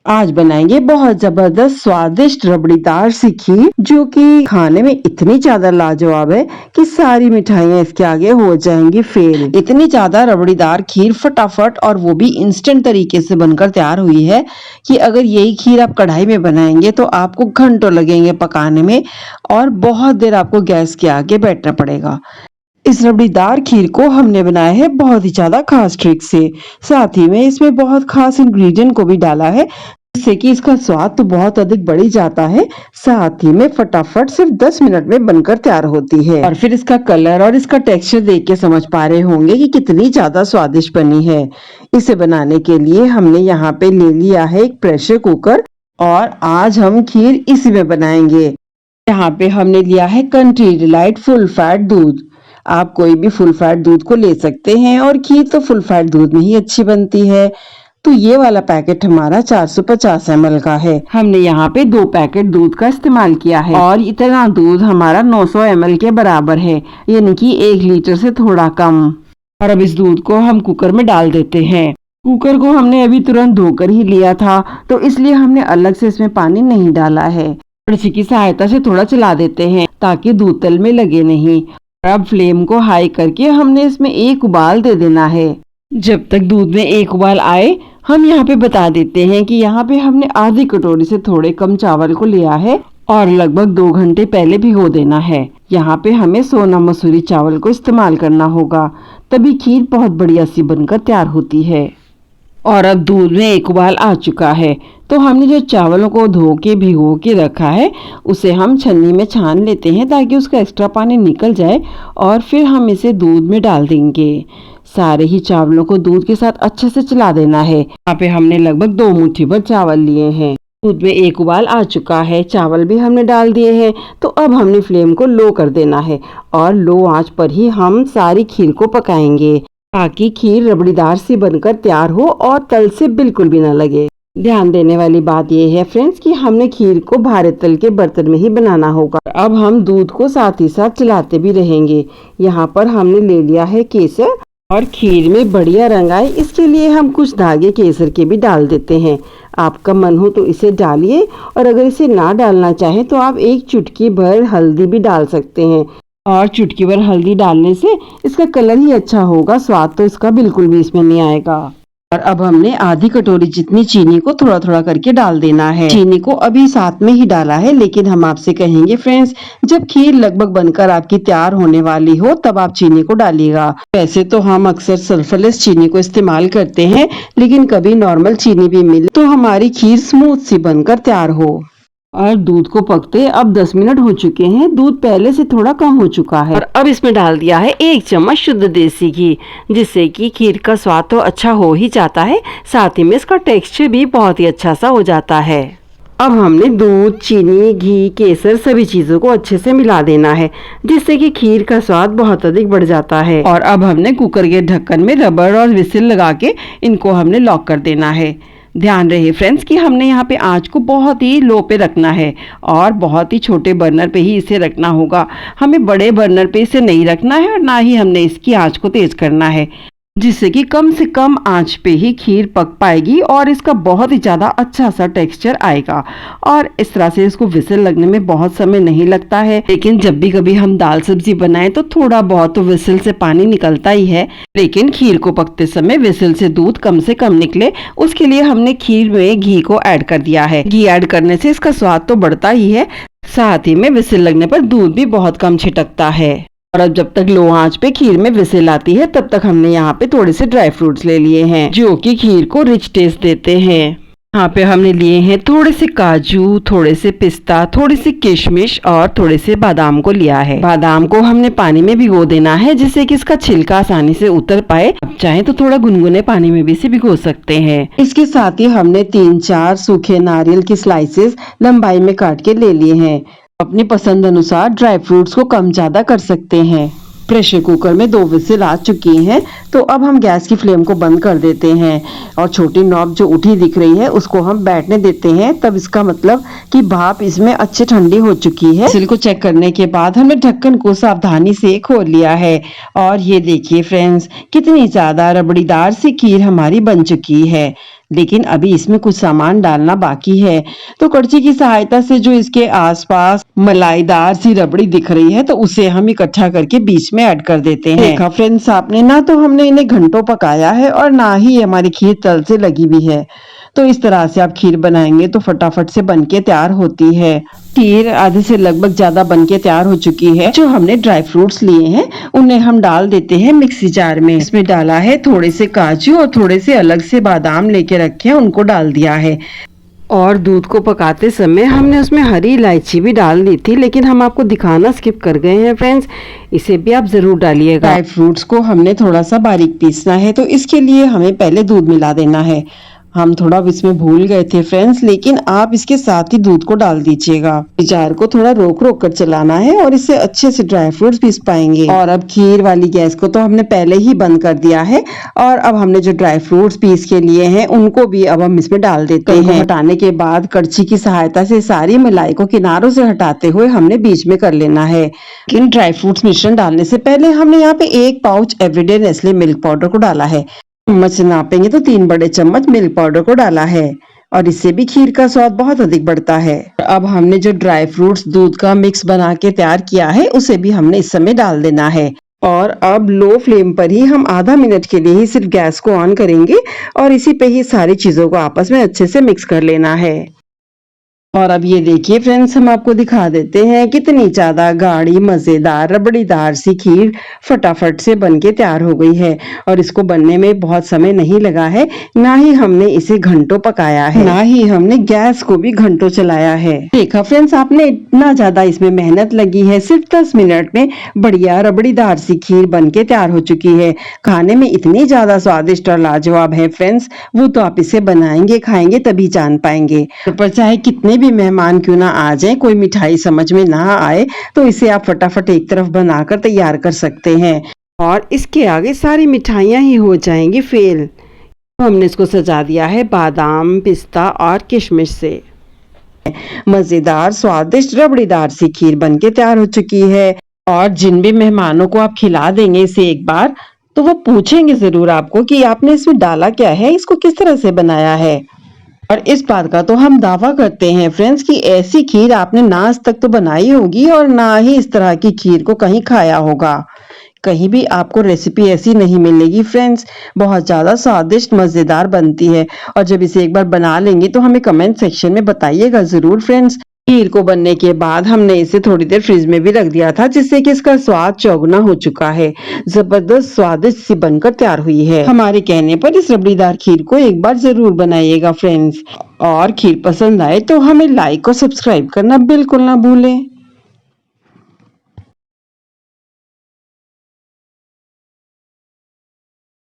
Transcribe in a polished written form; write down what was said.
आज बनाएंगे बहुत जबरदस्त स्वादिष्ट रबड़ीदार सी खीर जो कि खाने में इतनी ज्यादा लाजवाब है कि सारी मिठाइयाँ इसके आगे हो जाएंगी फेल। इतनी ज्यादा रबड़ीदार खीर फटाफट और वो भी इंस्टेंट तरीके से बनकर तैयार हुई है कि अगर यही खीर आप कढ़ाई में बनाएंगे तो आपको घंटों लगेंगे पकाने में और बहुत देर आपको गैस के आगे बैठना पड़ेगा। इस रबड़ीदार खीर को हमने बनाया है बहुत ही ज्यादा खास ट्रिक से। साथ ही में इसमें बहुत खास इंग्रेडिएंट को भी डाला है जिससे कि इसका स्वाद तो बहुत अधिक बढ़ ही जाता है। साथ ही में फटाफट सिर्फ 10 मिनट में बनकर तैयार होती है और फिर इसका कलर और इसका टेक्सचर देख के समझ पा रहे होंगे कि कितनी ज्यादा स्वादिष्ट बनी है। इसे बनाने के लिए हमने यहाँ पे ले लिया है एक प्रेशर कुकर और आज हम खीर इसी में बनाएंगे। यहाँ पे हमने लिया है कंट्री डिलाइट फुल फैट दूध। आप कोई भी फुल फैट दूध को ले सकते हैं और खीर तो फुल फैट दूध में ही अच्छी बनती है। तो ये वाला पैकेट हमारा 450 ml का है। हमने यहाँ पे 2 पैकेट दूध का इस्तेमाल किया है और इतना दूध हमारा 900 ml के बराबर है, यानी कि 1 लीटर से थोड़ा कम। और अब इस दूध को हम कुकर में डाल देते हैं। कुकर को हमने अभी तुरंत धोकर ही लिया था तो इसलिए हमने अलग से इसमें पानी नहीं डाला है। कड़छी की सहायता से थोड़ा चला देते हैं ताकि दूध तल में लगे नहीं। अब फ्लेम को हाई करके हमने इसमें 1 उबाल दे देना है। जब तक दूध में 1 उबाल आए हम यहाँ पे बता देते हैं कि यहाँ पे हमने आधी कटोरी से थोड़े कम चावल को लिया है और लगभग 2 घंटे पहले भिगो देना है। यहाँ पे हमें सोना मसूरी चावल को इस्तेमाल करना होगा, तभी खीर बहुत बढ़िया सी बनकर तैयार होती है। और अब दूध में 1 उबाल आ चुका है तो हमने जो चावलों को धो के भिगो के रखा है उसे हम छन्नी में छान लेते हैं ताकि उसका एक्स्ट्रा पानी निकल जाए और फिर हम इसे दूध में डाल देंगे। सारे ही चावलों को दूध के साथ अच्छे से चला देना है। यहाँ पे हमने लगभग 2 मुट्ठी भर चावल लिए हैं। दूध में 1 उबाल आ चुका है, चावल भी हमने डाल दिए हैं तो अब हमने फ्लेम को लो कर देना है और लो आंच पर ही हम सारी खीर को पकाएंगे ताकि खीर रबड़ीदार सी बनकर तैयार हो और तल से बिल्कुल भी ना लगे। ध्यान देने वाली बात यह है फ्रेंड्स कि हमने खीर को भारे तल के बर्तन में ही बनाना होगा। अब हम दूध को साथ ही साथ चलाते भी रहेंगे। यहाँ पर हमने ले लिया है केसर और खीर में बढ़िया रंग आए इसके लिए हम कुछ धागे केसर के भी डाल देते हैं। आपका मन हो तो इसे डालिए और अगर इसे ना डालना चाहें तो आप 1 चुटकी भर हल्दी भी डाल सकते हैं और चुटकी भर हल्दी डालने से इसका कलर ही अच्छा होगा, स्वाद तो इसका बिल्कुल भी इसमें नहीं आएगा। और अब हमने आधी कटोरी जितनी चीनी को थोड़ा थोड़ा करके डाल देना है। चीनी को अभी साथ में ही डाला है लेकिन हम आपसे कहेंगे फ्रेंड्स जब खीर लगभग बनकर आपकी तैयार होने वाली हो तब आप चीनी को डालिएगा। वैसे तो हम अक्सर सल्फरलेस चीनी को इस्तेमाल करते हैं लेकिन कभी नॉर्मल चीनी भी मिले तो हमारी खीर स्मूथ सी बनकर तैयार हो। और दूध को पकते अब 10 मिनट हो चुके हैं। दूध पहले से थोड़ा कम हो चुका है और अब इसमें डाल दिया है 1 चम्मच शुद्ध देसी घी जिससे कि खीर का स्वाद तो अच्छा हो ही जाता है, साथ ही में इसका टेक्सचर भी बहुत ही अच्छा सा हो जाता है। अब हमने दूध, चीनी, घी, केसर सभी चीजों को अच्छे से मिला देना है जिससे कि खीर का स्वाद बहुत अधिक बढ़ जाता है। और अब हमने कुकर के ढक्कन में रबर और विसिल लगा के इनको हमने लॉक कर देना है। ध्यान रहे फ्रेंड्स कि हमने यहाँ पे आंच को बहुत ही लो पे रखना है और बहुत ही छोटे बर्नर पे ही इसे रखना होगा। हमें बड़े बर्नर पे इसे नहीं रखना है और ना ही हमने इसकी आंच को तेज करना है, जिससे कि कम से कम आंच पे ही खीर पक पाएगी और इसका बहुत ही ज़्यादा अच्छा सा टेक्सचर आएगा। और इस तरह से इसको विसिल लगने में बहुत समय नहीं लगता है, लेकिन जब भी कभी हम दाल सब्जी बनाएं तो थोड़ा बहुत तो विसिल से पानी निकलता ही है, लेकिन खीर को पकते समय विसिल से दूध कम से कम निकले उसके लिए हमने खीर में घी को ऐड कर दिया है। घी ऐड करने से इसका स्वाद तो बढ़ता ही है, साथ ही में विसिल लगने पर दूध भी बहुत कम छिटकता है। और अब जब तक लो आंच पे खीर में विसिल आती है तब तक हमने यहाँ पे थोड़े से ड्राई फ्रूट्स ले लिए हैं जो कि खीर को रिच टेस्ट देते हैं। यहाँ पे हमने लिए हैं थोड़े से काजू, थोड़े से पिस्ता, थोड़ी सी किशमिश और थोड़े से बादाम को लिया है। बादाम को हमने पानी में भिगो देना है जिससे कि इसका छिलका आसानी से उतर पाए। अब चाहे तो थोड़ा गुनगुने पानी में भी इसे भिगो सकते हैं। इसके साथ ही हमने 3-4 सूखे नारियल की स्लाइसेस लंबाई में काट के ले लिए हैं। अपनी पसंद अनुसार ड्राई फ्रूट्स को कम ज्यादा कर सकते हैं। प्रेशर कुकर में 2 विसिल आ चुकी हैं तो अब हम गैस की फ्लेम को बंद कर देते हैं और छोटी नॉब जो उठी दिख रही है उसको हम बैठने देते हैं। तब इसका मतलब कि भाप इसमें अच्छी ठंडी हो चुकी है। विसिल को चेक करने के बाद हमने ढक्कन को सावधानी से खोल लिया है और ये देखिए फ्रेंड्स कितनी ज्यादा रबड़ीदार सी खीर हमारी बन चुकी है। लेकिन अभी इसमें कुछ सामान डालना बाकी है। तो कड़छी की सहायता से जो इसके आसपास मलाईदार सी रबड़ी दिख रही है तो उसे हम इकट्ठा करके बीच में ऐड कर देते हैं। देखा फ्रेंड्स आपने, ना तो हमने इन्हें घंटों पकाया है और ना ही हमारी खीर तल से लगी हुई है। तो इस तरह से आप खीर बनाएंगे तो फटाफट से बनके तैयार होती है। खीर आधे से लगभग ज्यादा बनके तैयार हो चुकी है। जो हमने ड्राई फ्रूट्स लिए हैं उन्हें हम डाल देते हैं मिक्सी जार में। इसमें डाला है थोड़े से काजू और थोड़े से अलग से बादाम लेके रखे हैं, उनको डाल दिया है। और दूध को पकाते समय हमने उसमें हरी इलायची भी डाल दी थी, लेकिन हम आपको दिखाना स्किप कर गए हैं फ्रेंड्स, इसे भी आप जरूर डालिएगा। ड्राई फ्रूट्स को हमने थोड़ा सा बारीक पीसना है, तो इसके लिए हमें पहले दूध मिला देना है। हम थोड़ा इसमें भूल गए थे फ्रेंड्स, लेकिन आप इसके साथ ही दूध को डाल दीजिएगा। जार को थोड़ा रोक रोक कर चलाना है और इससे अच्छे से ड्राई फ्रूट्स पीस पाएंगे। और अब खीर वाली गैस को तो हमने पहले ही बंद कर दिया है और अब हमने जो ड्राई फ्रूट्स पीस के लिए हैं उनको भी अब हम इसमें डाल देते हैं। हटाने के बाद कड़छी की सहायता से सारी मलाई को किनारों से हटाते हुए हमने बीच में कर लेना है। इन ड्राई फ्रूट्स मिश्रण डालने से पहले हमने यहाँ पे 1 pouch everyday Nestle milk powder को डाला है। चम्मच से नापेंगे तो 3 बड़े चम्मच मिल्क पाउडर को डाला है और इससे भी खीर का स्वाद बहुत अधिक बढ़ता है। अब हमने जो ड्राई फ्रूट्स दूध का मिक्स बना के तैयार किया है उसे भी हमने इस समय डाल देना है। और अब लो फ्लेम पर ही हम आधा मिनट के लिए ही सिर्फ गैस को ऑन करेंगे और इसी पे ही सारी चीजों को आपस में अच्छे से मिक्स कर लेना है। और अब ये देखिए फ्रेंड्स, हम आपको दिखा देते हैं कितनी ज्यादा गाढ़ी मजेदार रबड़ीदार सी खीर फटाफट से बनके तैयार हो गई है। और इसको बनने में बहुत समय नहीं लगा है, ना ही हमने इसे घंटों पकाया है, ना ही हमने गैस को भी घंटों चलाया है। देखा फ्रेंड्स आपने, इतना ज्यादा इसमें मेहनत लगी है, सिर्फ 10 मिनट में बढ़िया रबड़ीदार सी खीर बनके तैयार हो चुकी है। खाने में इतनी ज्यादा स्वादिष्ट और लाजवाब है फ्रेंड्स, वो तो आप इसे बनाएंगे खाएंगे तभी जान पाएंगे। पर चाहे कितने भी मेहमान क्यों ना आ जाए, कोई मिठाई समझ में ना आए तो इसे आप फटाफट एक तरफ बनाकर तैयार कर सकते हैं और इसके आगे सारी मिठाइयां ही हो जाएंगी फेल। तो हमने इसको सजा दिया है बादाम, पिस्ता और किशमिश से। मजेदार स्वादिष्ट रबड़ीदार सी खीर बनके तैयार हो चुकी है। और जिन भी मेहमानों को आप खिला देंगे इसे एक बार, तो वो पूछेंगे जरूर आपको कि आपने इसमें डाला क्या है, इसको किस तरह से बनाया है। और इस बात का तो हम दावा करते हैं फ्रेंड्स कि ऐसी खीर आपने ना आज तक तो बनाई होगी और ना ही इस तरह की खीर को कहीं खाया होगा। कहीं भी आपको रेसिपी ऐसी नहीं मिलेगी फ्रेंड्स। बहुत ज्यादा स्वादिष्ट मजेदार बनती है और जब इसे एक बार बना लेंगे तो हमें कमेंट सेक्शन में बताइएगा जरूर फ्रेंड्स। खीर को बनने के बाद हमने इसे थोड़ी देर फ्रिज में भी रख दिया था, जिससे कि इसका स्वाद चौगुना हो चुका है। जबरदस्त स्वादिष्ट सी बनकर तैयार हुई है। हमारे कहने पर इस रबड़ीदार खीर को एक बार जरूर बनाइएगा फ्रेंड्स। और खीर पसंद आए तो हमें लाइक और सब्सक्राइब करना बिल्कुल ना भूलें।